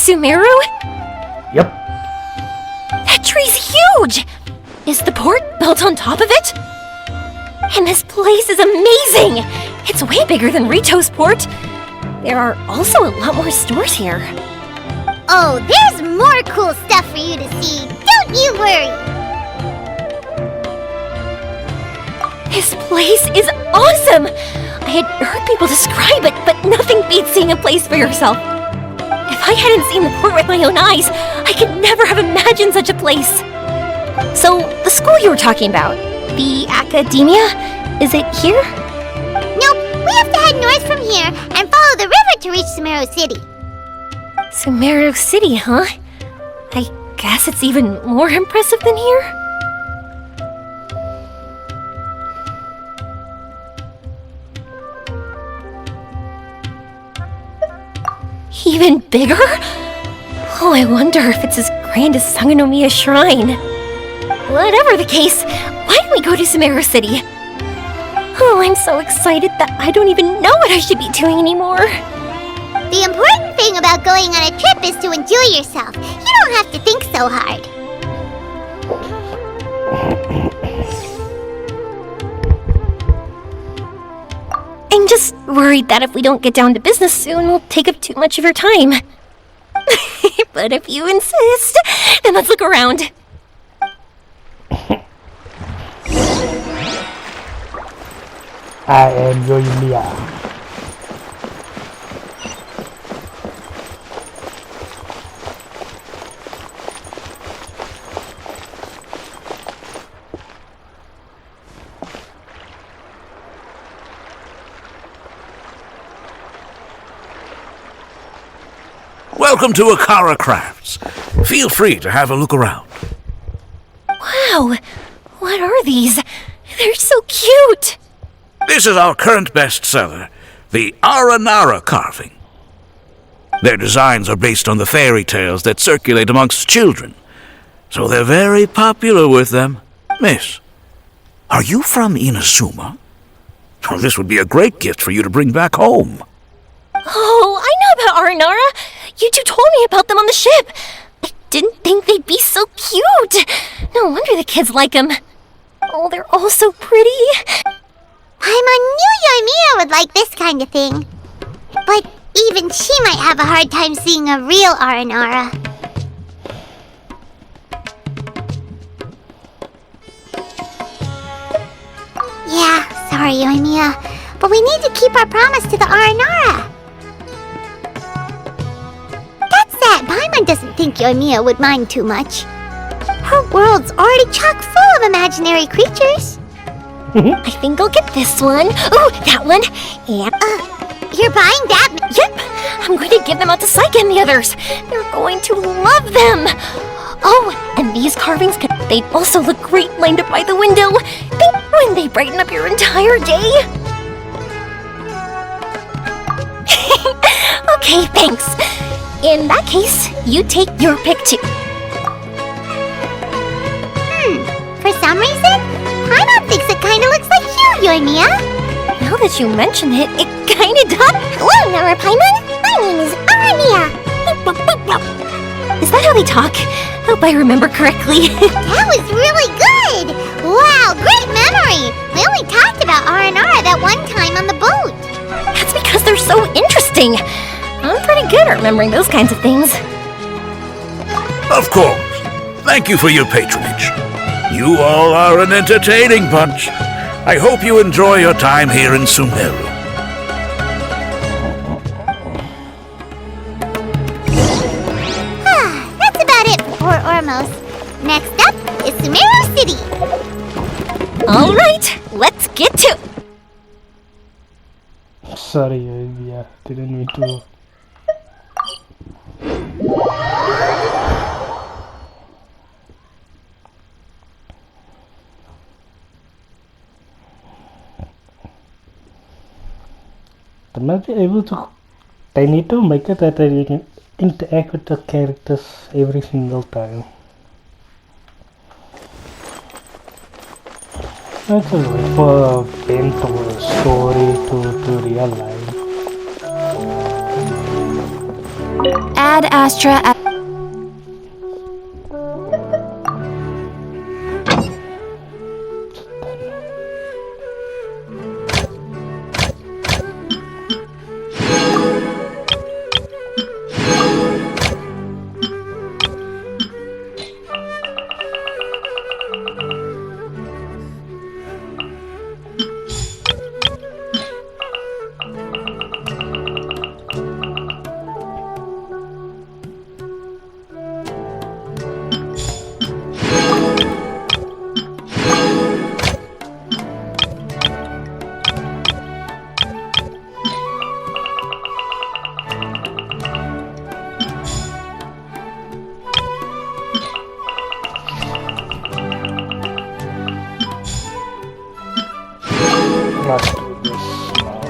Sumeru? Yep. That tree's huge! Is the port built on top of it? And this place is amazing! It's way bigger than Rito's port. There are also a lot more stores here. Oh, there's more cool stuff for you to see. Don't you worry. This place is awesome! I had heard people describe it, but nothing beats seeing a place for yourself. If I hadn't seen the port with my own eyes, I could never have imagined such a place. So, the school you were talking about, the academia, is it here? Nope, we have to head north from here and follow the river to reach Sumeru City. Sumeru City, huh? I guess it's even more impressive than here? Even bigger? Oh, I wonder if it's as grand as Sangonomiya Shrine. Whatever the case, why don't we go to Sumeru City? Oh, I'm so excited that I don't even know what I should be doing anymore. The important thing about going on a trip is to enjoy yourself. You don't have to think so hard. I'm just worried that if we don't get down to business soon, we'll take up too much of your time. But if you insist, then let's look around. I am Yoimiya. Welcome to Akara Crafts. Feel free to have a look around. Wow, what are these? They're so cute! This is our current bestseller, the Aranara carving. Their designs are based on the fairy tales that circulate amongst children, so they're very popular with them. Miss, are you from Inazuma? Oh, this would be a great gift for you to bring back home. Oh, I know about Aranara. You two told me about them on the ship. I didn't think they'd be so cute. No wonder the kids like them. Oh, they're all so pretty. Paimon knew Yoimiya would like this kind of thing. But even she might have a hard time seeing a real Aranara. Yeah, sorry Yoimiya, but we need to keep our promise to the Aranara. That's that, Paimon doesn't think Yoimiya would mind too much. Her world's already chock full of imaginary creatures. I think I'll get this one. Ooh, that one. And, You're buying that? yep, I'm going to give them out to Saika and the others. They're going to love them. Oh, and these carvings, they'd also look great lined up by the window. When they brighten up your entire day. Okay, thanks. In that case, you take your pick too. For some reason, Paimon thinks it kinda looks like you, Yoimiya. Now that you mention it, it kinda does. Hello, Nara Paimon. My name is Arania. Is that how they talk? Hope I remember correctly. That was really good! Wow, great memory! We only talked about Aranara that one time on the boat. That's because they're so interesting. I'm pretty good at remembering those kinds of things. Of course. Thank you for your patronage. You all are an entertaining bunch. I hope you enjoy your time here in Sumeru. That's about it for Port Ormos. Next up is Sumeru City. All right, let's get to it. Sorry, Yoimiya. Didn't mean to. I might be able to. I need to make it that you can interact with the characters every single time. That's a way for a bent or a story to real life. Ad Astra. Let's do this now.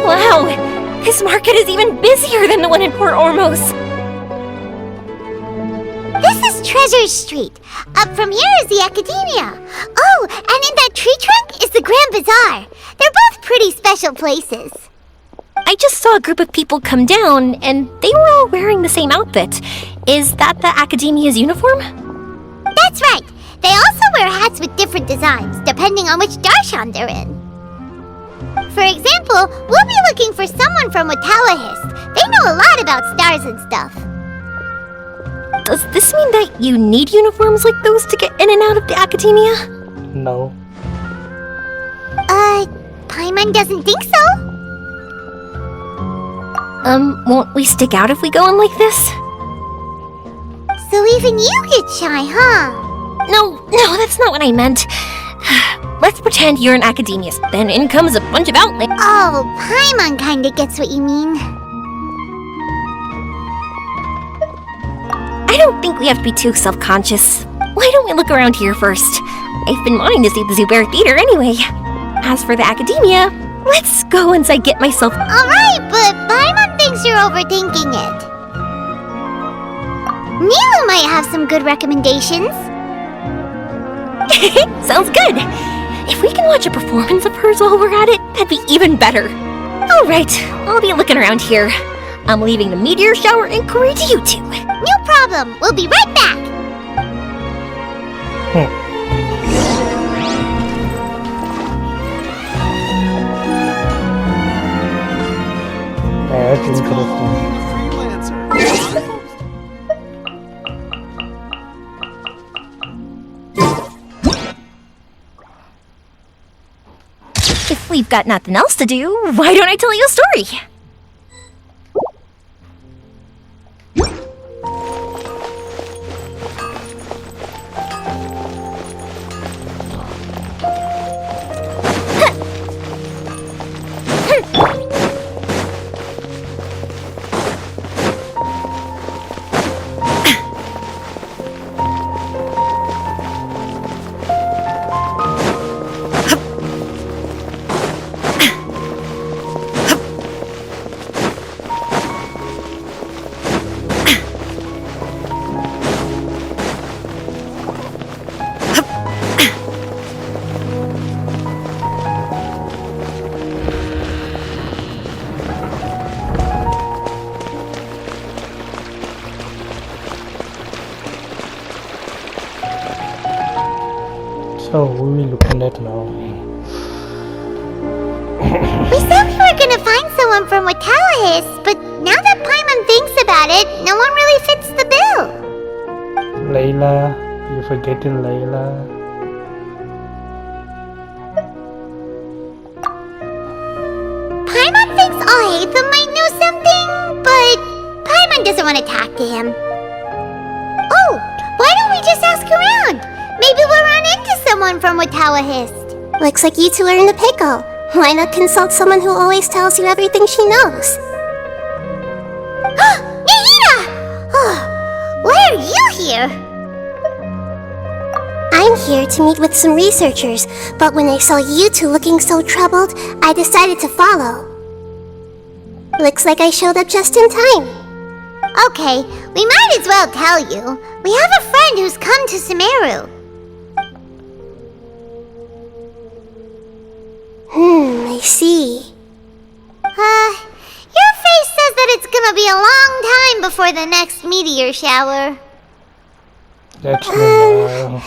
Wow! This market is even busier than the one in Port Ormos. This is Treasure Street. Up from here is the Academia. Oh, and in that tree trunk is the Grand Bazaar. They're both pretty special places. I just saw a group of people come down, and they were all wearing the same outfit. Is that the Academia's uniform? That's right. They also wear hats with different designs, depending on which darshan they're in. For example, we'll be looking for someone from Watawahist. They know a lot about stars and stuff. Does this mean that you need uniforms like those to get in and out of the Academia? No. Paimon doesn't think so. Won't we stick out if we go on like this? So even you get shy, huh? No, that's not what I meant. Let's pretend you're an Academius. Then in comes a bunch of outlaws. Oh, Paimon kinda gets what you mean. I don't think we have to be too self-conscious. Why don't we look around here first? I've been wanting to see the Zubair Theater anyway. As for the Academia, let's go once I get myself... Alright, but Paimon thinks you're overthinking it. Milu might have some good recommendations. Sounds good. If we can watch a performance of hers while we're at it, that'd be even better. Alright, I'll be looking around here. I'm leaving the meteor shower inquiry to you two. No problem. We'll be right back. That's interesting. If we've got nothing else to do, why don't I tell you a story? So, what are we looking at now? We said we were gonna find someone from Watawahist, but now that Paimon thinks about it, no one really fits the bill. Layla, you're forgetting Layla. Paimon thinks Alhaitham might know something, but Paimon doesn't want to talk to him. Oh, why don't we just ask around? Maybe we'll run into someone from Watawahist. Looks like you two are in a pickle. Why not consult someone who always tells you everything she knows? Nahida! Oh, why are you here? I'm here to meet with some researchers but when I saw you two looking so troubled, I decided to follow. Looks like I showed up just in time. Okay, we might as well tell you. We have a friend who's come to Sumeru. I see. Your face says that it's gonna be a long time before the next meteor shower. That's no.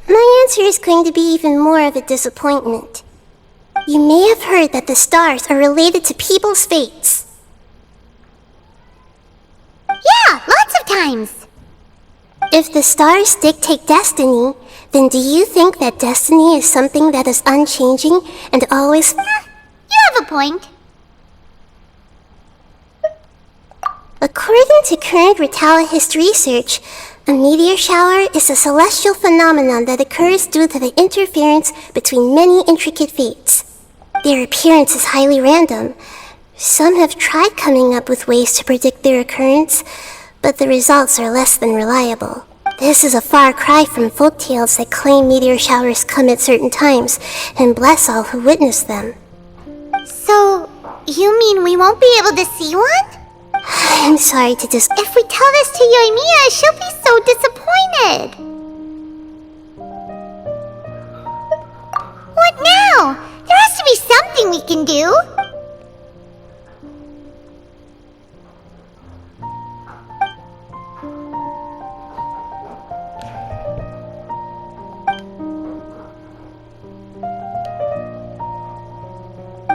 My answer is going to be even more of a disappointment. You may have heard that the stars are related to people's fates. Yeah, lots of times. If the stars dictate destiny, then do you think that destiny is something that is unchanging and always... You have a point. According to current Retaliahist research, a meteor shower is a celestial phenomenon that occurs due to the interference between many intricate fates. Their appearance is highly random. Some have tried coming up with ways to predict their occurrence, but the results are less than reliable. This is a far cry from folktales that claim meteor showers come at certain times and bless all who witness them. So, you mean we won't be able to see one? I'm sorry to If we tell this to Yoimiya, she'll be so disappointed. What now? There has to be something we can do.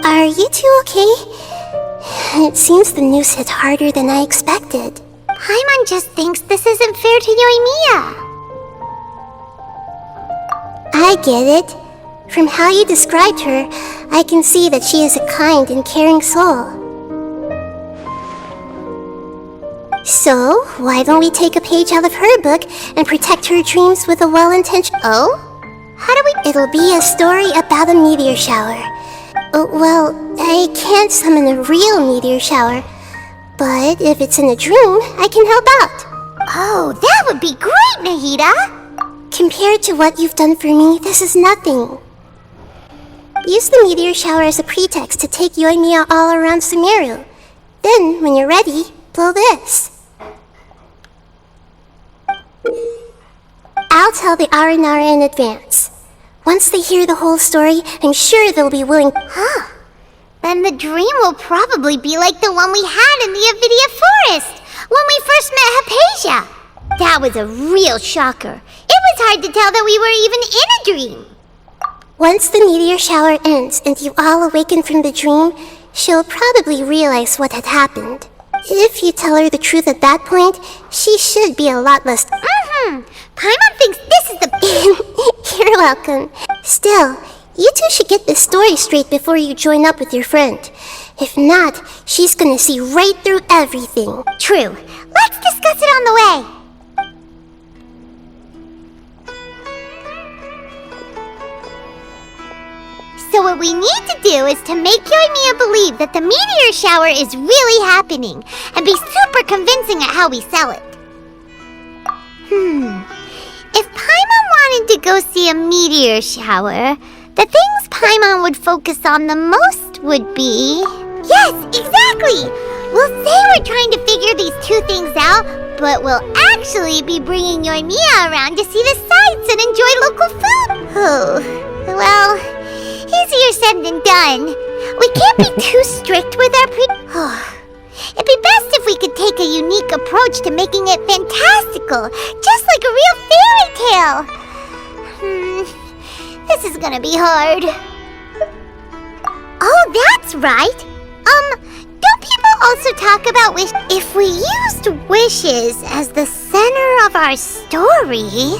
Are you two okay? It seems the news hit harder than I expected. Paimon just thinks this isn't fair to Yoimiya. I get it. From how you described her, I can see that she is a kind and caring soul. So, why don't we take a page out of her book and protect her dreams with a well-intentioned... Oh? How do we... It'll be a story about a meteor shower. Well, I can't summon a real meteor shower, but if it's in a dream, I can help out. Oh, that would be great, Nahida! Compared to what you've done for me, this is nothing. Use the meteor shower as a pretext to take Yoimiya all around Sumeru. Then, when you're ready, blow this. I'll tell the Aranara in advance. Once they hear the whole story, I'm sure they'll be willing... Huh. Then the dream will probably be like the one we had in the Avidia Forest, when we first met Hypatia. That was a real shocker. It was hard to tell that we were even in a dream. Once the meteor shower ends and you all awaken from the dream, she'll probably realize what had happened. If you tell her the truth at that point, she should be a lot less... Paimon thinks this is the... You're welcome. Still, you two should get this story straight before you join up with your friend. If not, she's gonna see right through everything. True. Let's discuss it on the way. So what we need to do is to make Yoimiya believe that the meteor shower is really happening and be super convincing at how we sell it. If Paimon wanted to go see a meteor shower, the things Paimon would focus on the most would be... Yes, exactly! We'll say we're trying to figure these two things out, but we'll actually be bringing Yoimiya around to see the sights and enjoy local food. Oh, well, easier said than done. We can't be too strict with our It'd be best if we could take a unique approach to making it fantastical, just like a real fairy tale. This is gonna be hard. Oh, that's right. Don't people also talk about if we used wishes as the center of our story?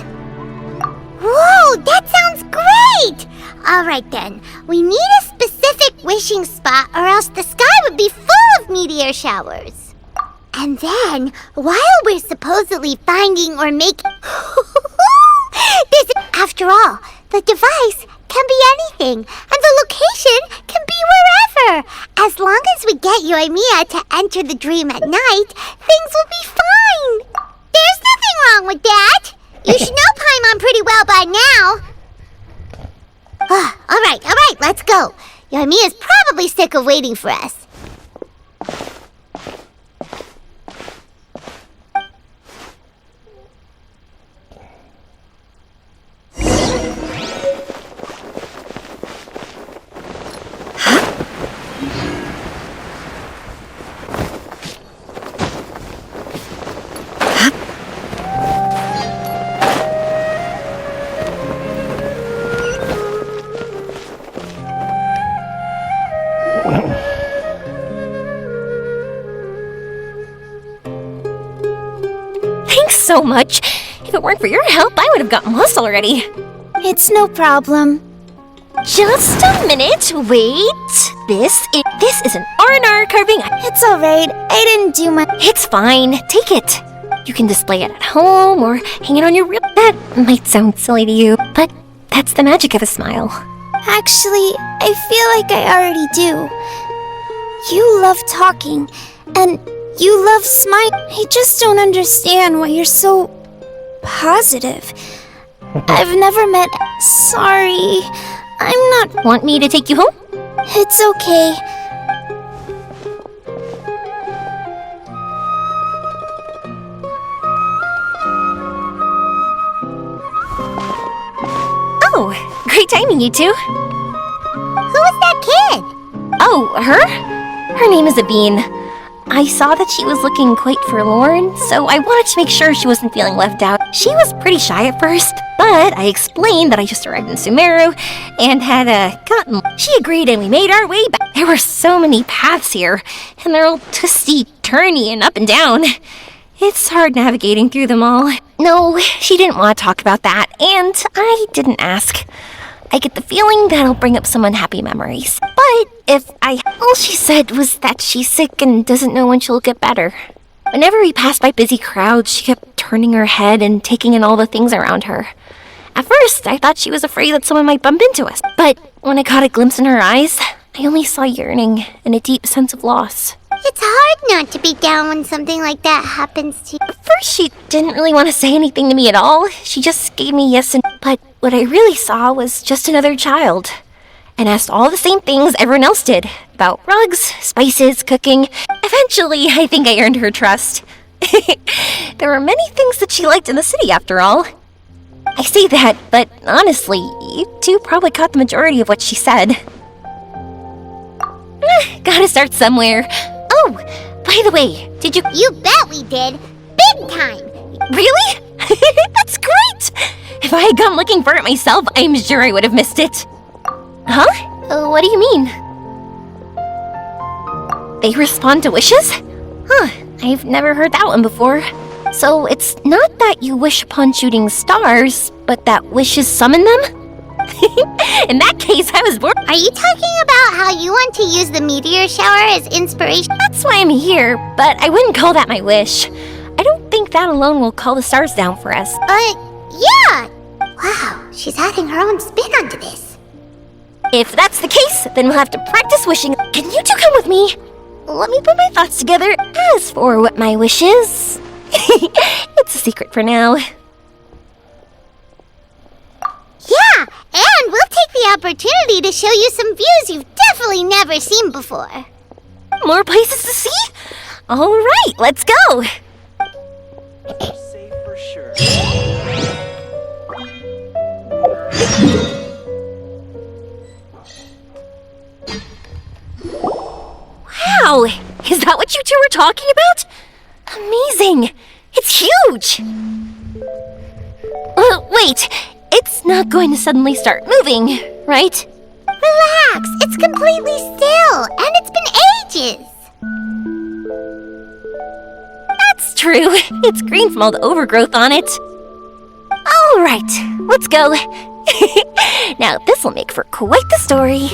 Whoa, that sounds great! Alright then, we need a specific wishing spot or else the sky would be full of meteor showers. And then, while we're supposedly finding or making... After all, the device can be anything, and the location can be wherever. As long as we get Yoimiya to enter the dream at night, things will be fine. There's nothing wrong with that. You should know Paimon pretty well by now. Yoimiya's probably sick of waiting for us. Thanks so much. If it weren't for your help, I would have gotten lost already. It's no problem. Just a minute, wait. This is an R&R carving. It's alright. I didn't do my. It's fine. Take it. You can display it at home or hang it on your That might sound silly to you, but that's the magic of a smile. Actually, I feel like I already do. You love talking, and you love smile. I just don't understand why you're so positive. I've never met. Sorry, I'm not. Want me to take you home? It's okay. Oh, great timing, you two. Who is that kid? Oh, her? Her name is Abine. I saw that she was looking quite forlorn, so I wanted to make sure she wasn't feeling left out. She was pretty shy at first, but I explained that I just arrived in Sumeru and had gotten. She agreed and we made our way back. There were so many paths here, and they're all twisty, turny, and up and down. It's hard navigating through them all. No, she didn't want to talk about that, and I didn't ask. I get the feeling that'll bring up some unhappy memories. But all she said was that she's sick and doesn't know when she'll get better. Whenever we passed by busy crowds, she kept turning her head and taking in all the things around her. At first, I thought she was afraid that someone might bump into us. But when I caught a glimpse in her eyes, I only saw yearning and a deep sense of loss. It's hard not to be down when something like that happens to you. At first, she didn't really want to say anything to me at all. She just gave me yes and... But what I really saw was just another child. And asked all the same things everyone else did. About rugs, spices, cooking. Eventually, I think I earned her trust. There were many things that she liked in the city, after all. I say that, but honestly, you two probably caught the majority of what she said. Gotta start somewhere. Oh, by the way, did you... You bet we did. Big time. Really? That's great! If I had gone looking for it myself, I'm sure I would have missed it. Huh? What do you mean? They respond to wishes? Huh, I've never heard that one before. So it's not that you wish upon shooting stars, but that wishes summon them? In that case, I was born. Are you talking about how you want to use the meteor shower as inspiration? That's why I'm here, but I wouldn't call that my wish. I don't think that alone will call the stars down for us. Yeah. Wow, she's adding her own spin onto this. If that's the case, then we'll have to practice wishing. Can you two come with me? Let me put my thoughts together. As for what my wish is, it's a secret for now. Yeah, and we'll take the opportunity to show you some views you've definitely never seen before. More places to see? All right, let's go. Safe for sure. Wow, is that what you two were talking about? Amazing. It's huge. Wait, it's not going to suddenly start moving, right? Relax, it's completely still, and it's been ages. That's true. It's green from all the overgrowth on it. All right, let's go. Now, this will make for quite the story.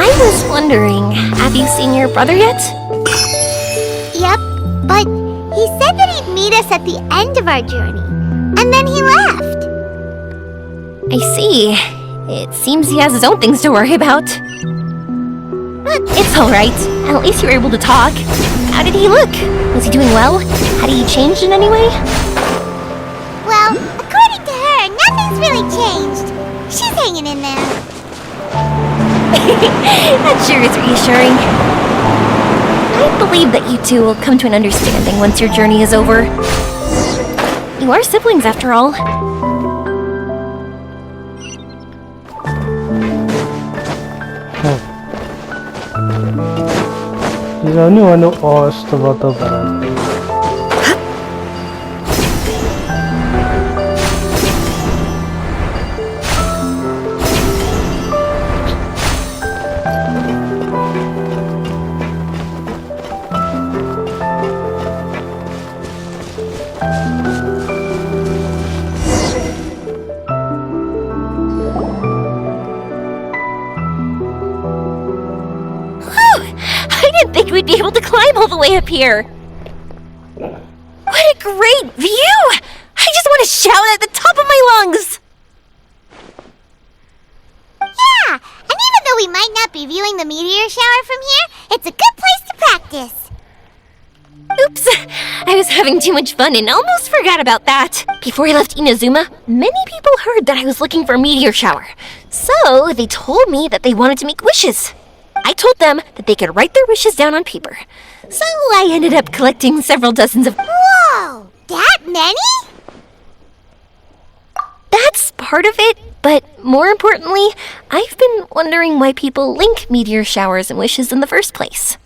I was wondering, have you seen your brother yet? Yep, But he said that he'd meet us at the end of our journey, and then he left. I see. It seems he has his own things to worry about. But it's alright. At least you were able to talk. How did he look? Was he doing well? Had he changed in any way? Well, according to her, nothing's really changed. She's hanging in there. That sure is reassuring. I believe that you two will come to an understanding once your journey is over. You are siblings, after all. He's the only one who asked about the band. I didn't think we'd be able to climb all the way up here. What a great view! I just want to shout at the top of my lungs! Yeah, and even though we might not be viewing the meteor shower from here, it's a good place to practice. Oops, I was having too much fun and almost forgot about that. Before I left Inazuma, many people heard that I was looking for a meteor shower. So they told me that they wanted to make wishes. I told them that they could write their wishes down on paper. So I ended up collecting several dozens of... Whoa, that many? That's part of it, but more importantly, I've been wondering why people link meteor showers and wishes in the first place.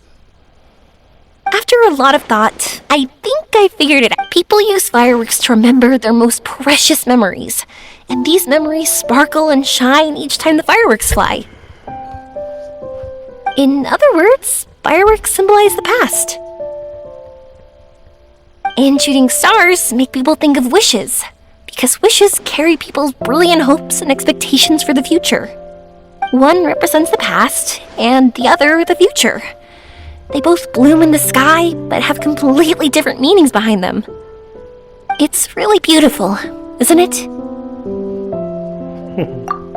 After a lot of thought, I think I figured it out. People use fireworks to remember their most precious memories, and these memories sparkle and shine each time the fireworks fly. In other words, fireworks symbolize the past. And shooting stars make people think of wishes, because wishes carry people's brilliant hopes and expectations for the future. One represents the past, and the other the future. They both bloom in the sky, but have completely different meanings behind them. It's really beautiful, isn't it?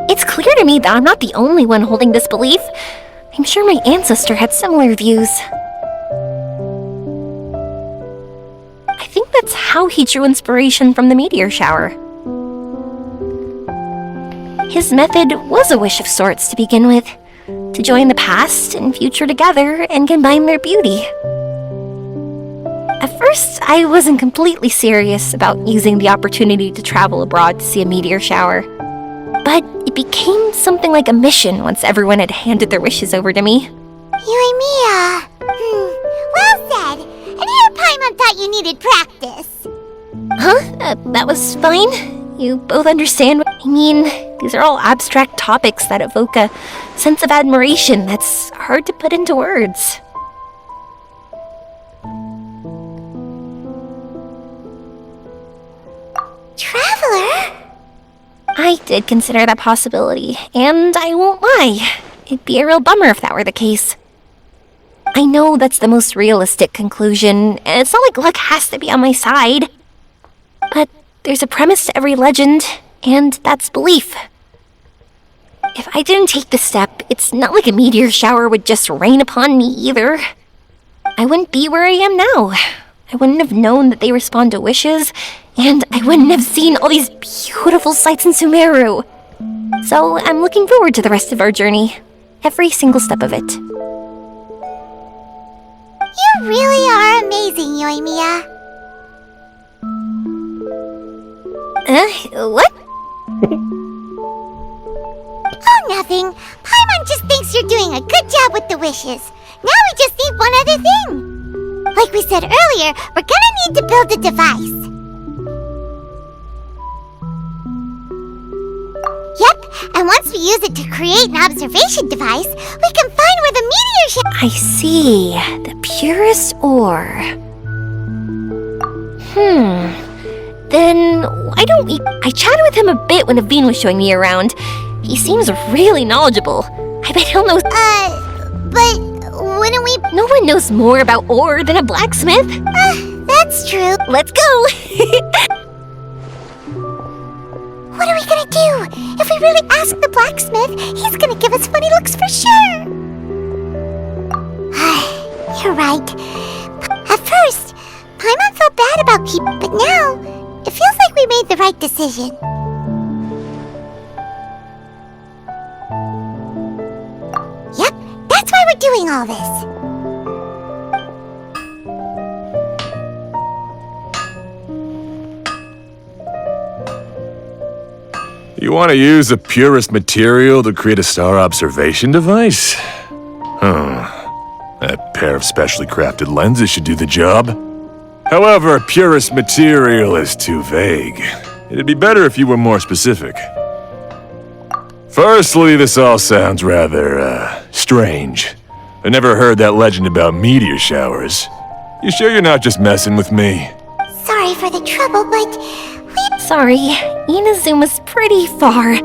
It's clear to me that I'm not the only one holding this belief. I'm sure my ancestor had similar views. I think that's how he drew inspiration from the meteor shower. His method was a wish of sorts to begin with, to join the past and future together and combine their beauty. At first, I wasn't completely serious about using the opportunity to travel abroad to see a meteor shower. But it became something like a mission once everyone had handed their wishes over to me. Yoimiya. Well said. And here Paimon thought you needed practice. Huh? That was fine? You both understand what I mean? These are all abstract topics that evoke a sense of admiration that's hard to put into words. Traveler? I did consider that possibility, and I won't lie. It'd be a real bummer if that were the case. I know that's the most realistic conclusion, and it's not like luck has to be on my side. But there's a premise to every legend, and that's belief. If I didn't take the step, it's not like a meteor shower would just rain upon me either. I wouldn't be where I am now. I wouldn't have known that they respond to wishes, and I wouldn't have seen all these beautiful sights in Sumeru. So I'm looking forward to the rest of our journey. Every single step of it. You really are amazing, Yoimiya. What? Oh, nothing. Paimon just thinks you're doing a good job with the wishes. Now we just need one other thing. Like we said earlier, we're gonna need to build a device. Yep, and once we use it to create an observation device, we can find where the meteor shower... I see. The purest ore. Then why don't we... I chatted with him a bit when Aveen was showing me around. He seems really knowledgeable. I bet he'll know... But wouldn't we... No one knows more about ore than a blacksmith. That's true. Let's go! What are we gonna do? If we really ask the blacksmith, he's gonna give us funny looks for sure. You're right. At first, Paimon felt bad about but now, it feels like we made the right decision. Yep, that's why we're doing all this. You want to use the purest material to create a star observation device? That pair of specially crafted lenses should do the job. However, purest material is too vague. It'd be better if you were more specific. Firstly, this all sounds rather, strange. I never heard that legend about meteor showers. You sure you're not just messing with me? Sorry for the trouble, but Sorry, Inazuma's pretty far,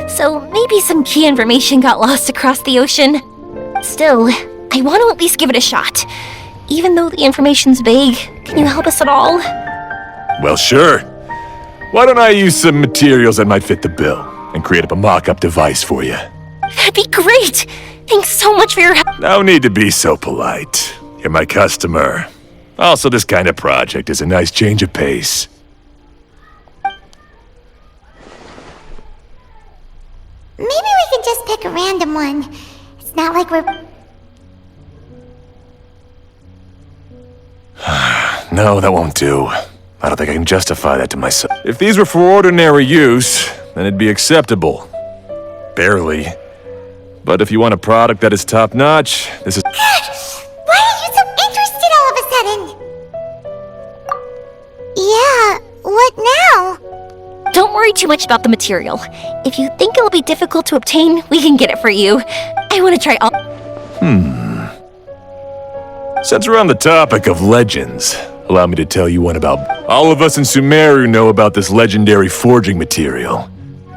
so maybe some key information got lost across the ocean. Still, I want to at least give it a shot. Even though the information's vague, can you help us at all? Well, sure. Why don't I use some materials that might fit the bill and create up a mock-up device for you? That'd be great! Thanks so much for your help. No need to be so polite. You're my customer. Also, this kind of project is a nice change of pace. maybe we can just pick a random one. It's not like we're... No, that won't do. I don't think I can justify that to myself. If these were for ordinary use, then it'd be acceptable. Barely. But if you want a product that is top-notch, this is... Why are you so interested all of a sudden? Yeah, what now? Don't worry too much about the material. If you think it'll be difficult to obtain, we can get it for you. I want to try all... Since we're on the topic of legends, allow me to tell you one about... All of us in Sumeru know about this legendary forging material.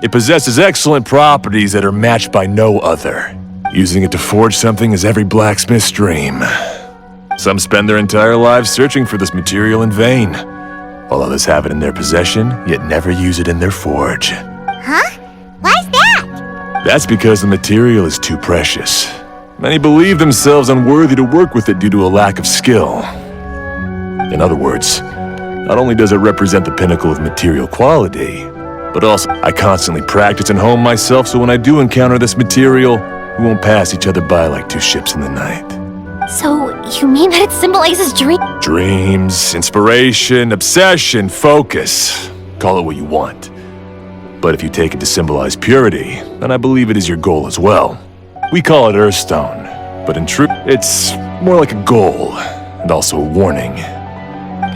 It possesses excellent properties that are matched by no other. Using it to forge something is every blacksmith's dream. Some spend their entire lives searching for this material in vain, while others have it in their possession, yet never use it in their forge. Huh? Why's that? That's because the material is too precious. Many believe themselves unworthy to work with it due to a lack of skill. In other words, not only does it represent the pinnacle of material quality, but also I constantly practice and hone myself so when I do encounter this material, we won't pass each other by like two ships in the night. So, you mean that it symbolizes Dreams, inspiration, obsession, focus. Call it what you want. But if you take it to symbolize purity, then I believe it is your goal as well. We call it Earthstone, but in truth, it's more like a goal, and also a warning.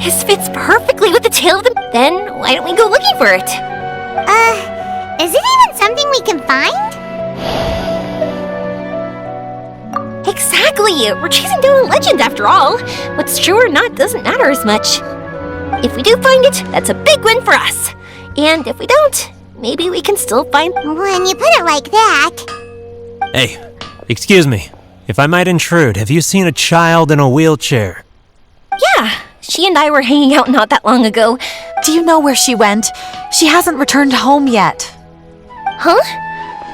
This fits perfectly with the tale of the... Then, why don't we go looking for it? Is it even something we can find? Exactly! We're chasing down a legend after all. What's true or not doesn't matter as much. If we do find it, that's a big win for us. And if we don't, maybe we can still find... When you put it like that... Hey, excuse me. If I might intrude, have you seen a child in a wheelchair? Yeah, she and I were hanging out not that long ago. Do you know where she went? She hasn't returned home yet. Huh?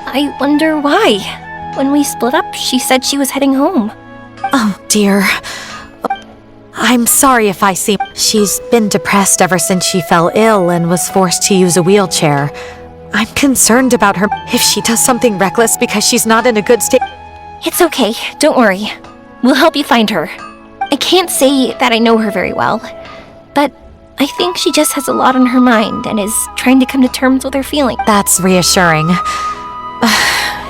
I wonder why. When we split up, she said she was heading home. Oh, dear. I'm sorry if I seem... She's been depressed ever since she fell ill and was forced to use a wheelchair. I'm concerned about her if she does something reckless because she's not in a good state. It's okay, don't worry. We'll help you find her. I can't say that I know her very well, but I think she just has a lot on her mind and is trying to come to terms with her feelings. That's reassuring.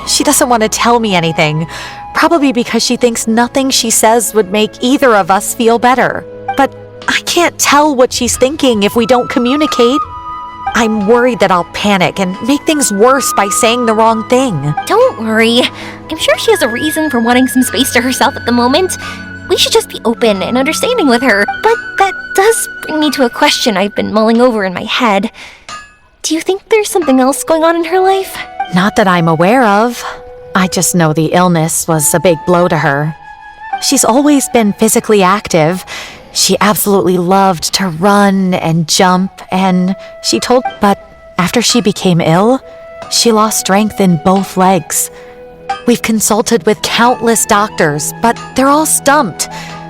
She doesn't want to tell me anything, probably because she thinks nothing she says would make either of us feel better. But I can't tell what she's thinking if we don't communicate. I'm worried that I'll panic and make things worse by saying the wrong thing. Don't worry. I'm sure she has a reason for wanting some space to herself at the moment. We should just be open and understanding with her. But that does bring me to a question I've been mulling over in my head. Do you think there's something else going on in her life? Not that I'm aware of. I just know the illness was a big blow to her. she's always been physically active. She absolutely loved to run and jump, and but after she became ill, she lost strength in both legs. We've consulted with countless doctors, but they're all stumped.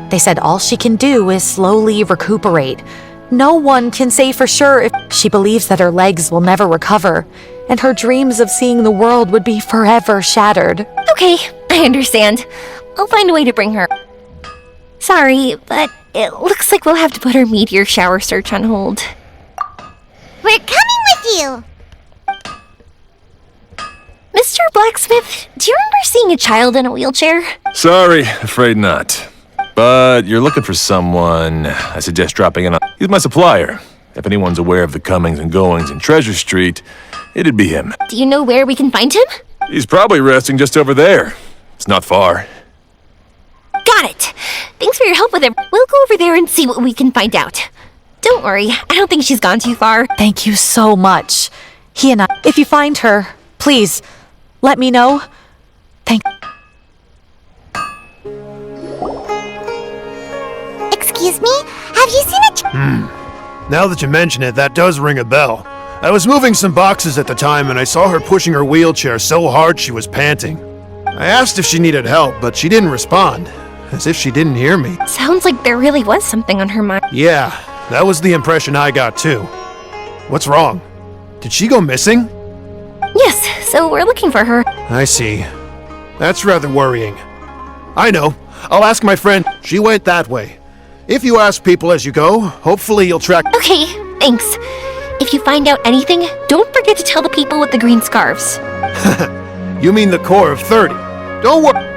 They said all she can do is slowly recuperate. No one can say for sure if she believes that her legs will never recover, and her dreams of seeing the world would be forever shattered. Okay, I understand. I'll find a way to bring her. Sorry, but it looks like we'll have to put our meteor shower search on hold. We're coming with you! Mr. Blacksmith, do you remember seeing a child in a wheelchair? Sorry, afraid not. But you're looking for someone. I suggest dropping in on... He's my supplier. If anyone's aware of the comings and goings in Treasure Street, it'd be him. Do you know where we can find him? He's probably resting just over there. It's not far. Got it! Thanks for your help with it. We'll go over there and see what we can find out. Don't worry, I don't think she's gone too far. Thank you so much. If you find her, please, let me know. Excuse me? Have you seen a Now that you mention it, that does ring a bell. I was moving some boxes at the time and I saw her pushing her wheelchair so hard she was panting. I asked if she needed help, but she didn't respond, as if she didn't hear me. Sounds like there really was something on her mind. Yeah, that was the impression I got too. What's wrong? Did she go missing? Yes, so we're looking for her. I see. That's rather worrying. I know. I'll ask my friend. She went that way. If you ask people as you go, hopefully you'll track... Okay, thanks. If you find out anything, don't forget to tell the people with the green scarves. You mean the core of 30. Don't worry.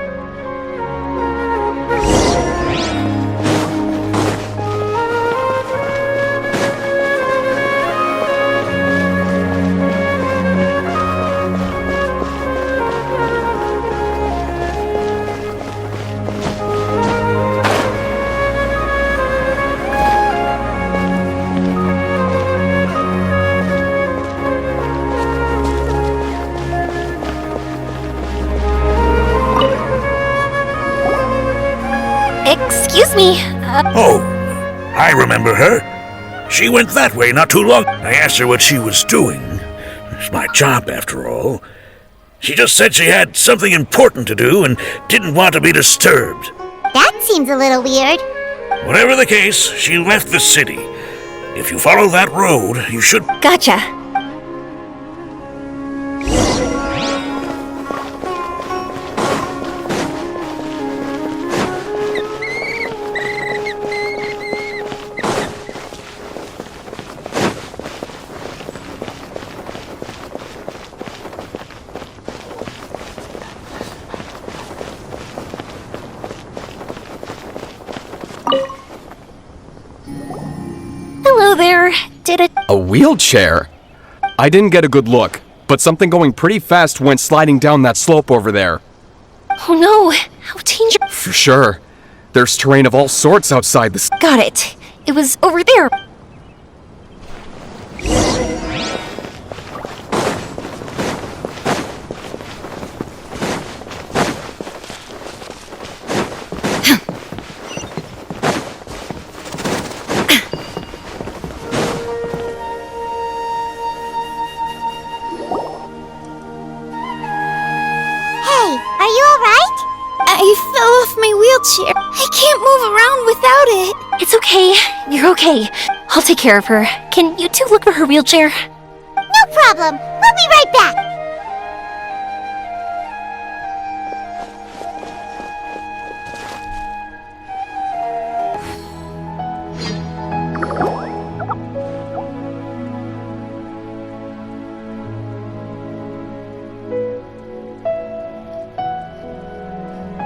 Excuse me, Oh, I remember her. She went that way not too long. I asked her what she was doing. It's my job, after all. She just said she had something important to do and didn't want to be disturbed. That seems a little weird. Whatever the case, she left the city. If you follow that road, you should... Gotcha. Hello there. A wheelchair? I didn't get a good look, but something going pretty fast went sliding down that slope over there. Oh no, how dangerous. For sure. There's terrain of all sorts outside this. Got it. It was over there. Are you alright? I fell off my wheelchair. I can't move around without it. It's okay. You're okay. I'll take care of her. Can you two look for her wheelchair? No problem. We'll be right back.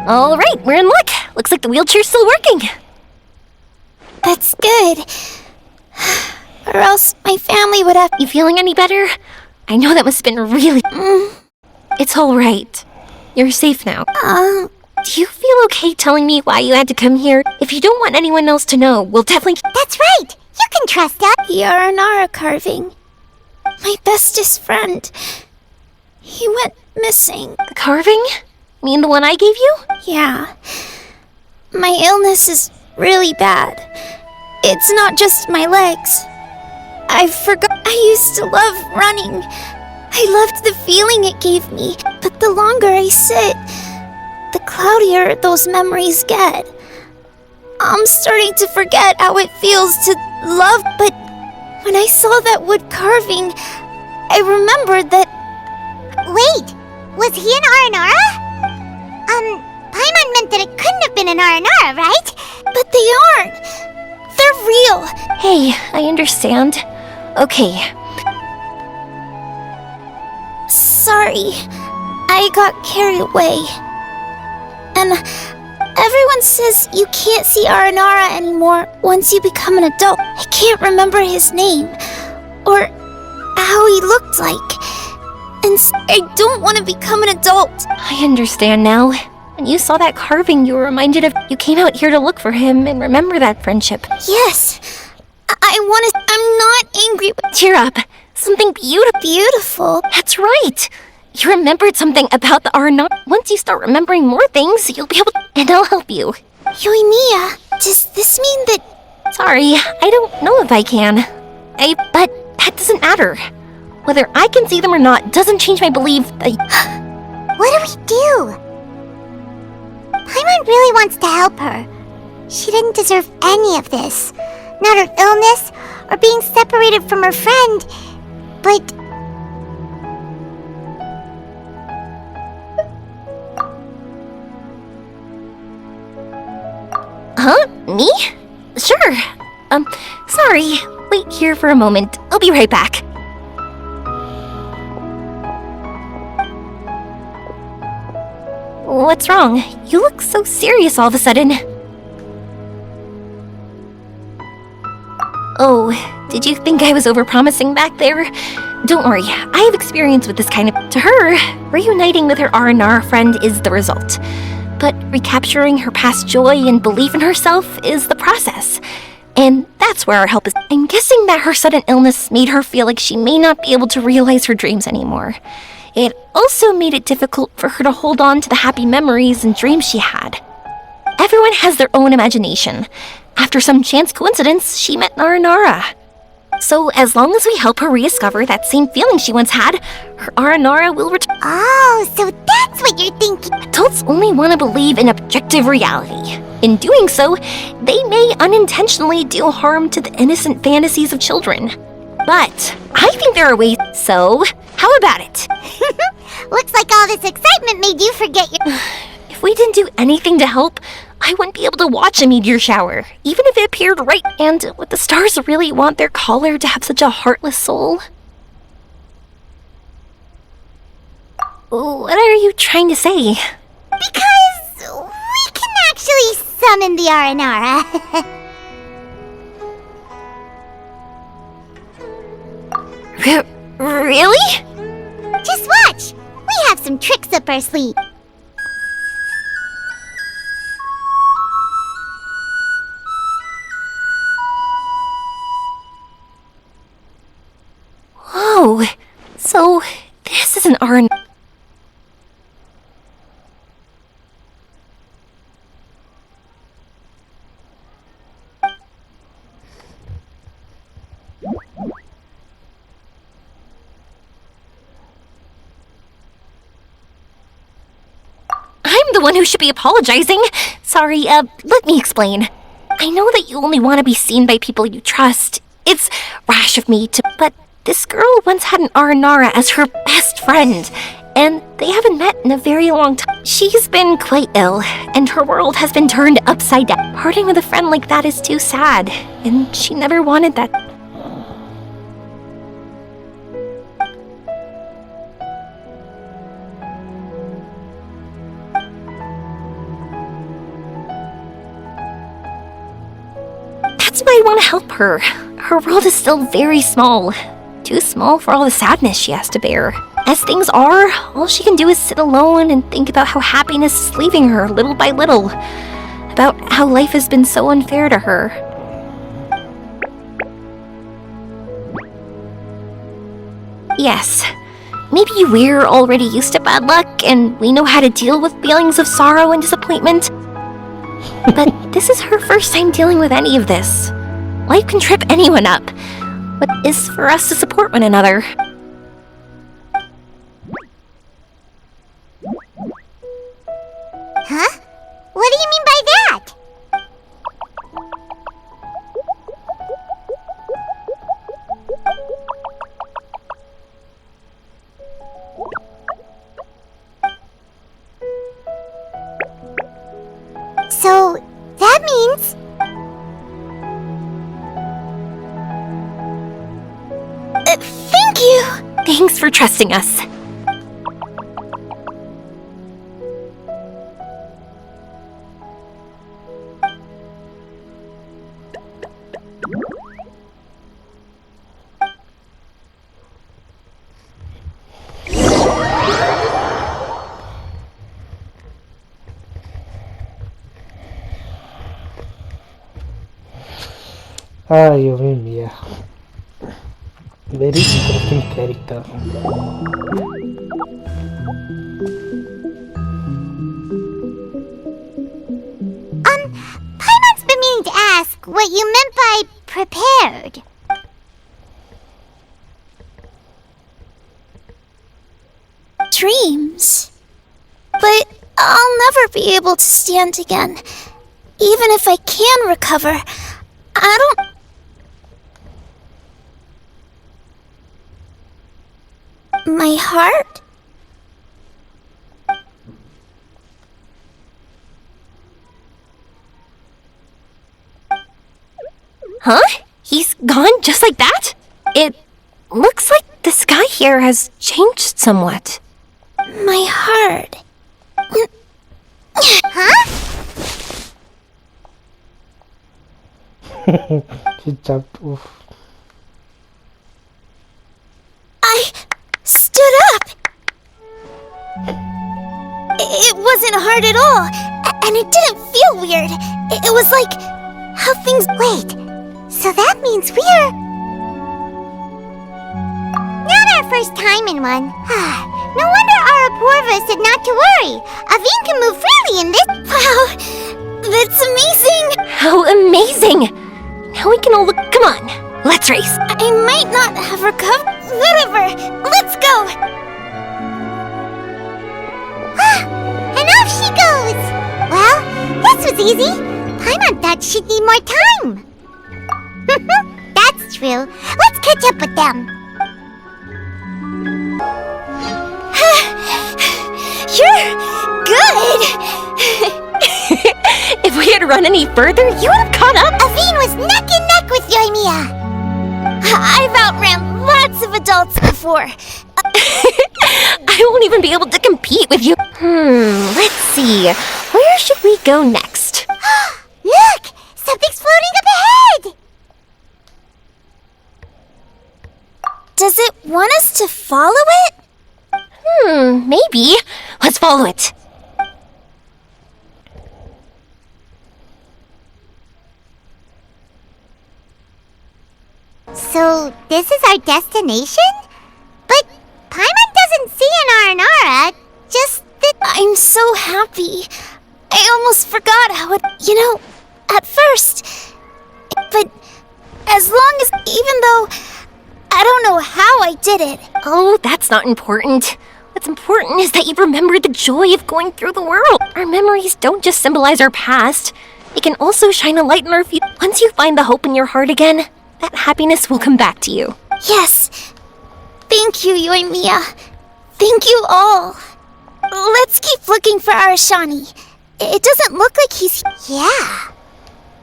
All right, we're in luck. Looks like the wheelchair's still working. That's good. Or else my family would have... You feeling any better? I know that must have been really... It's all right. You're safe now. Do you feel okay telling me why you had to come here? If you don't want anyone else to know, we'll definitely... That's right. You can trust us. The Aranara carving. My bestest friend. He went missing. The carving? Mean the one I gave you? Yeah. My illness is really bad. It's not just my legs. I forgot I used to love running. I loved the feeling it gave me, but the longer I sit, the cloudier those memories get. I'm starting to forget how it feels to love, but when I saw that wood carving, I remembered that... Wait, was he an Aranara? Paimon meant that it couldn't have been an Aranara, right? But they aren't. They're real. Hey, I understand. Okay. Sorry, I got carried away. And everyone says you can't see Aranara anymore once you become an adult. I can't remember his name, or how he looked like. And I don't want to become an adult. I understand now. When you saw that carving, you were reminded of... You came out here to look for him and remember that friendship. Yes, I'm not angry, but... Cheer up. Something beautiful. That's right. You remembered something about the Aranara. Once you start remembering more things, you'll be able to... And I'll help you. Yoimiya, does this mean that... Sorry, I don't know if I can. But that doesn't matter. Whether I can see them or not doesn't change my belief that... What do we do? Paimon really wants to help her. She didn't deserve any of this. Not her illness, or being separated from her friend, but... Huh? Me? Sure. Sorry. Wait here for a moment. I'll be right back. What's wrong? You look so serious all of a sudden. Oh, did you think I was overpromising back there? Don't worry, I have experience with this kind of... To her, reuniting with her Aranara friend is the result. But recapturing her past joy and belief in herself is the process. And that's where our help is. I'm guessing that her sudden illness made her feel like she may not be able to realize her dreams anymore. It also made it difficult for her to hold on to the happy memories and dreams she had. Everyone has their own imagination. After some chance coincidence, she met Aranara. So as long as we help her rediscover that same feeling she once had, her Aranara will return. Oh, so that's what you're thinking. Adults only want to believe in objective reality. In doing so, they may unintentionally do harm to the innocent fantasies of children. But I think there are ways. So, how about it? Looks like all this excitement made you forget your... If we didn't do anything to help, I wouldn't be able to watch a meteor shower, even if it appeared right. And would the stars really want their caller to have such a heartless soul? What are you trying to say? Because we can actually summon the Aranara. Really? Just watch! We have some tricks up our sleeve. Whoa, so this is an Aranara. I'm the one who should be apologizing. Sorry, let me explain. I know that you only want to be seen by people you trust. It's rash of me to... But this girl once had an Aranara as her best friend, and they haven't met in a very long time. She's been quite ill, and her world has been turned upside down. Parting with a friend like that is too sad, and she never wanted that. That's why I want to help her. Her world is still very small. Too small for all the sadness she has to bear. As things are, all she can do is sit alone and think about how happiness is leaving her little by little. About how life has been so unfair to her. Yes, maybe we're already used to bad luck and we know how to deal with feelings of sorrow and disappointment. But this is her first time dealing with any of this. Life can trip anyone up. What is for us to support one another? Huh? What do you mean by that? So, that means... Thank you! Thanks for trusting us. Yoimiya. Very interesting character. Paimon's been meaning to ask what you meant by prepared. Dreams. But I'll never be able to stand again. Even if I can recover, I don't... My heart? Huh? He's gone just like that? It looks like the sky here has changed somewhat. My heart. Huh? She jumped off. I stood up. It wasn't hard at all, and it didn't feel weird. It was like how things... Wait, so that means we're... Not our first time in one. No wonder Arapurva said not to worry. Aveen can move freely in this... Wow, that's amazing! How amazing! Now we can all look... Come on, let's race. I might not have recovered... Whatever, let's go! And off she goes! Well, this was easy. Paimon thought she'd need more time. That's true. Let's catch up with them. You're good! If we had run any further, you would have caught up. Aveen was neck and neck with Yoimiya. I've outran lots of adults before. I won't even be able to compete with you. Let's see. Where should we go next? Look! Something's floating up ahead! Does it want us to follow it? Maybe. Let's follow it. So, this is our destination? But Paimon doesn't see an Aranara, just the... I'm so happy. I almost forgot how it... You know, at first... But as long as... Even though... I don't know how I did it. Oh, that's not important. What's important is that you remember the joy of going through the world. Our memories don't just symbolize our past. They can also shine a light in our future. Once you find the hope in your heart again, that happiness will come back to you. Yes. Thank you, Yoimiya. Thank you all. Let's keep looking for Arashani. It doesn't look like he's... Yeah.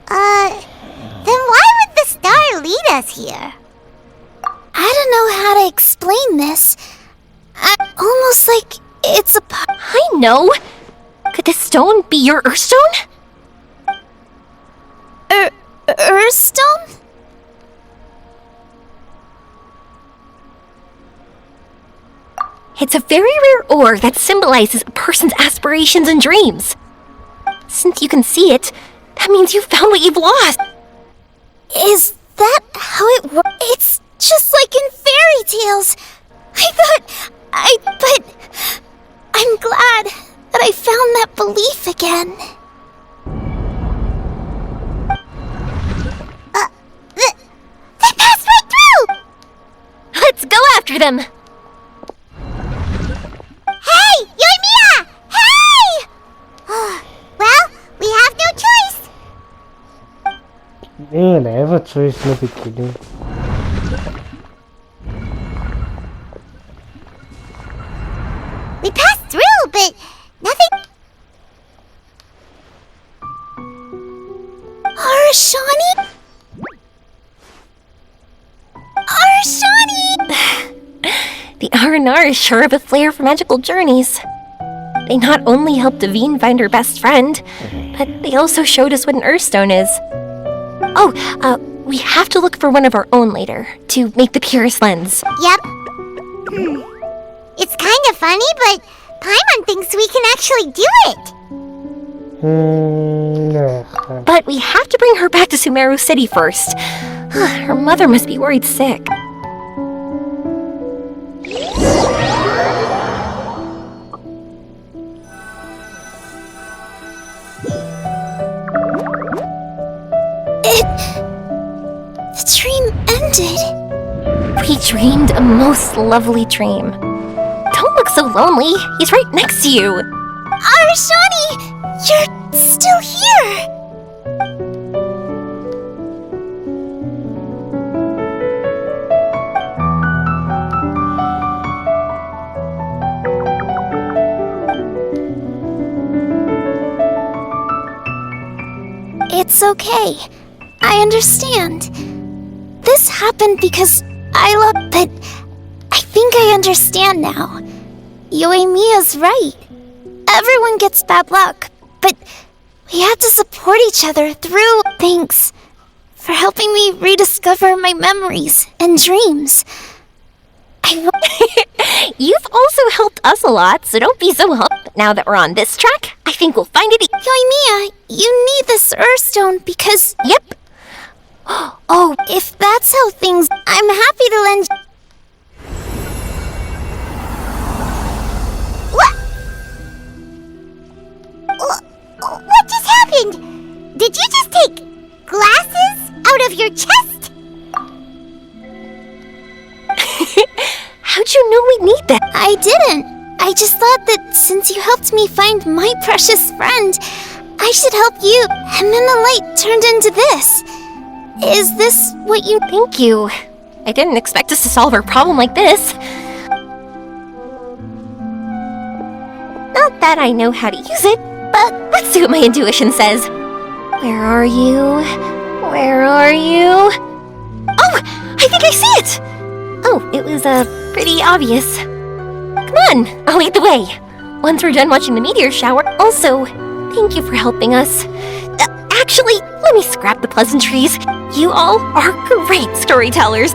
Then why would the star lead us here? I don't know how to explain this. Almost like it's a part... I know. Could this stone be your Earthstone? Earthstone? It's a very rare ore that symbolizes a person's aspirations and dreams. Since you can see it, that means you found what you've lost. Is that how it works? It's just like in fairy tales. But I'm glad that I found that belief again. awesome! Hey! Yoimiya! Hey! Well, we have no choice. You didn't have a choice in the beginning. We passed through, but nothing. Arashani? Arashani! The R&R is sure of a flair for magical journeys. They not only helped Devine find her best friend, but they also showed us what an Earthstone is. Oh, we have to look for one of our own later, to make the purest lens. Yep. It's kind of funny, but Paimon thinks we can actually do it. No. But we have to bring her back to Sumeru City first. Her mother must be worried sick. The dream ended. We dreamed a most lovely dream. Don't look so lonely. He's right next to you. Arashani! You're still here! It's okay. I understand. This happened because I love, but I think I understand now. Yoimiya's right. Everyone gets bad luck, but we have to support each other through. Thanks for helping me rediscover my memories and dreams. You've also helped us a lot, so don't be so humble. Now that we're on this track, I think we'll find it. Yoimiya, you need this Earthstone because... Yep. Oh, if that's how things... I'm happy to lend... What just happened? Did you just take glasses out of your chest? How'd you know we'd need that? I didn't. I just thought that since you helped me find my precious friend, I should help you. And then the light turned into this. Is this what you... Thank you. I didn't expect us to solve our problem like this. Not that I know how to use it, but let's see what my intuition says. Where are you? Where are you? Oh! I think I see it! Oh, it was, pretty obvious. Come on, I'll lead the way. Once we're done watching the meteor shower. Also, thank you for helping us. Actually, let me scrap the pleasantries. You all are great storytellers.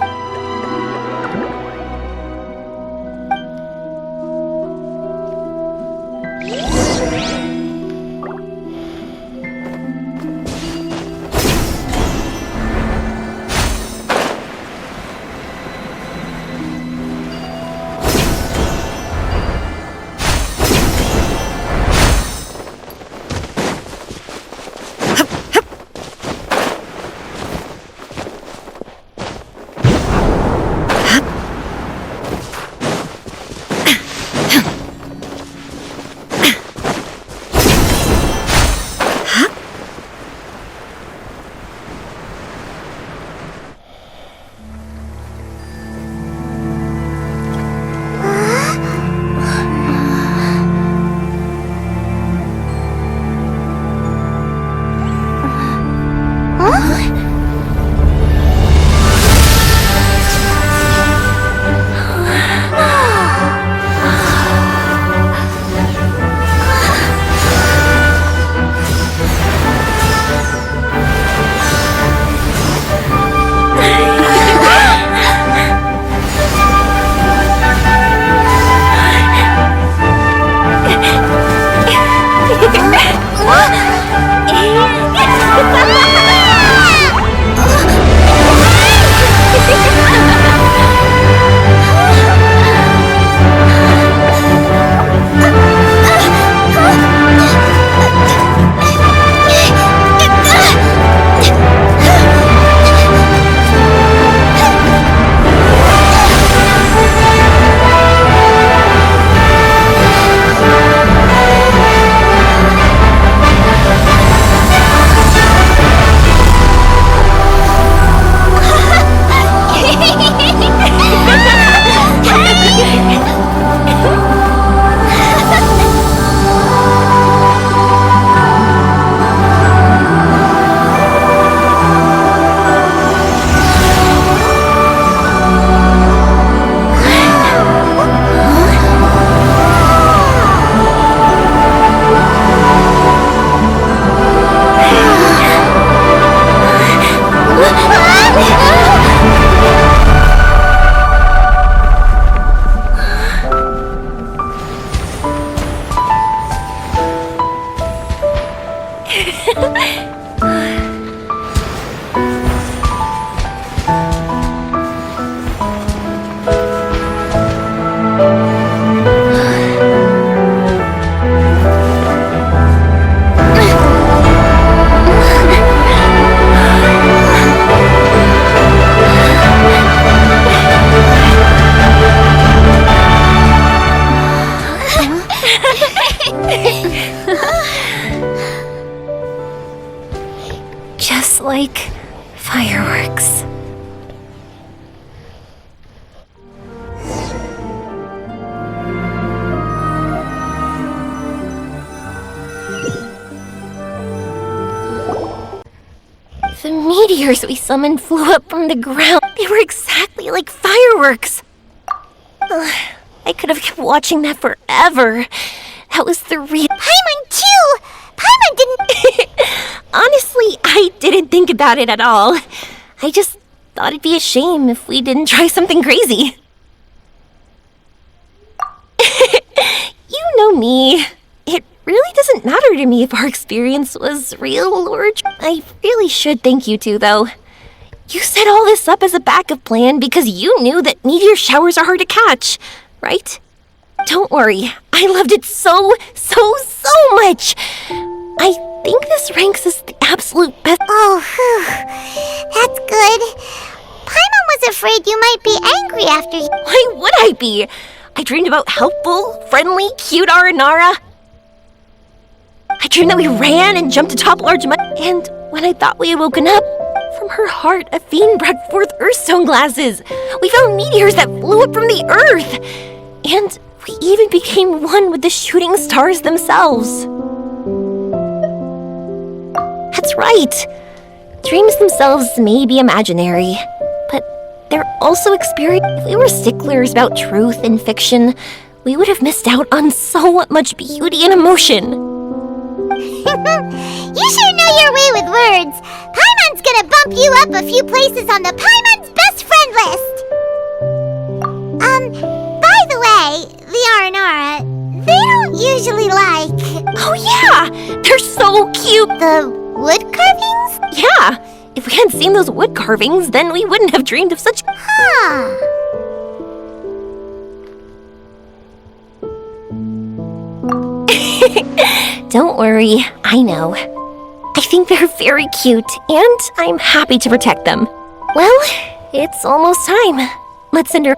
Just like fireworks. The meteors we summoned flew up from the ground. They were exactly like fireworks. Ugh, I could have kept watching that forever. That was the real... Paimon too! Paimon didn't... Honestly, I didn't think about it at all. I just thought it'd be a shame if we didn't try something crazy. You know me. It really doesn't matter to me if our experience was real or... I really should thank you two, though. You set all this up as a backup plan because you knew that meteor showers are hard to catch, right? Don't worry, I loved it so much. I think this ranks as the absolute best. Oh, whew. That's good. Paimon was afraid you might be angry after you... Why would I be? I dreamed about helpful, friendly, cute Aranara. I dreamed that we ran and jumped atop large mud. And when I thought we had woken up, from her heart, a fiend brought forth earthstone glasses. We found meteors that flew up from the earth. And we even became one with the shooting stars themselves. That's right. Dreams themselves may be imaginary, but they're also experience. If we were sticklers about truth and fiction, we would have missed out on so much beauty and emotion. You sure know your way with words. Paimon's gonna bump you up a few places on the Paimon's best friend list. By the way, the Aranara, they don't usually like... Oh yeah! They're so cute! The wood carvings? Yeah! If we hadn't seen those wood carvings, then we wouldn't have dreamed of such... Huh. Don't worry, I know. I think they're very cute, and I'm happy to protect them. Well, it's almost time. Let's send her...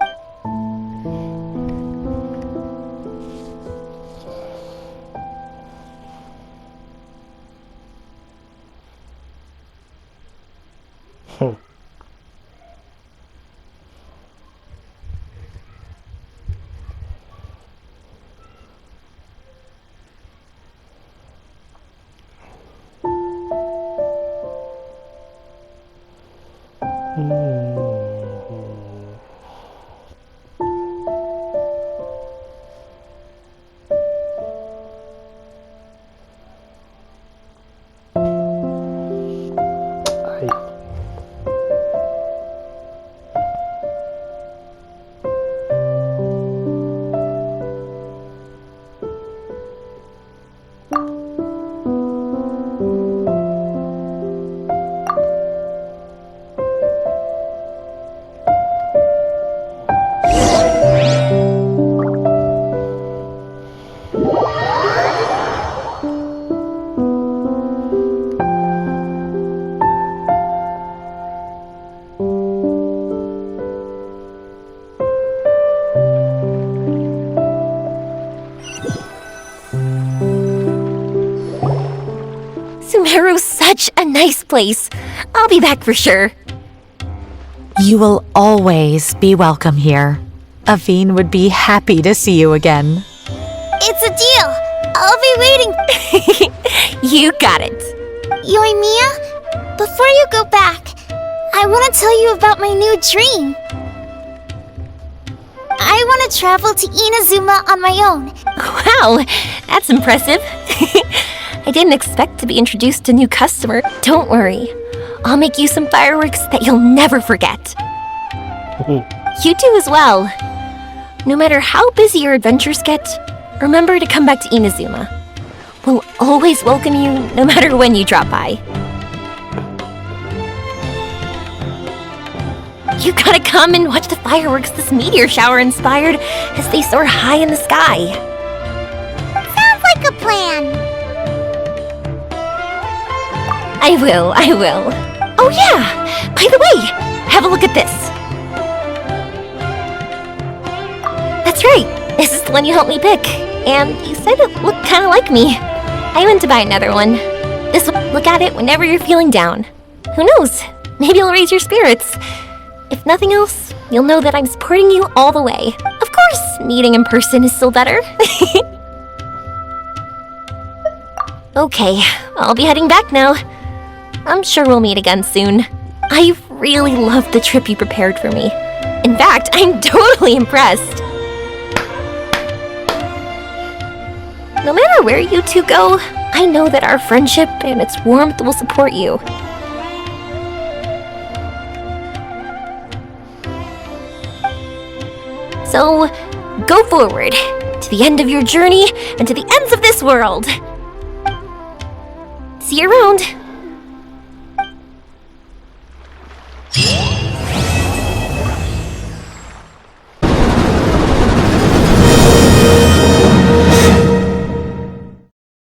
Sumeru's such a nice place. I'll be back for sure. You will always be welcome here. Afine would be happy to see you again. It's a deal. I'll be waiting. You got it. Yoimiya, before you go back, I want to tell you about my new dream. I want to travel to Inazuma on my own. Wow, that's impressive. I didn't expect to be introduced to a new customer. Don't worry. I'll make you some fireworks that you'll never forget. You too as well. No matter how busy your adventures get, remember to come back to Inazuma. We'll always welcome you no matter when you drop by. You gotta come and watch the fireworks this meteor shower inspired as they soar high in the sky. Sounds like a plan. I will. Oh yeah! By the way, have a look at this. That's right, this is the one you helped me pick. And you said it looked kinda like me. I went to buy another one. Look at it whenever you're feeling down. Who knows? Maybe it'll raise your spirits. If nothing else, you'll know that I'm supporting you all the way. Of course, meeting in person is still better. Okay, I'll be heading back now. I'm sure we'll meet again soon. I really loved the trip you prepared for me. In fact, I'm totally impressed. No matter where you two go, I know that our friendship and its warmth will support you. So, go forward, to the end of your journey and to the ends of this world. See you around.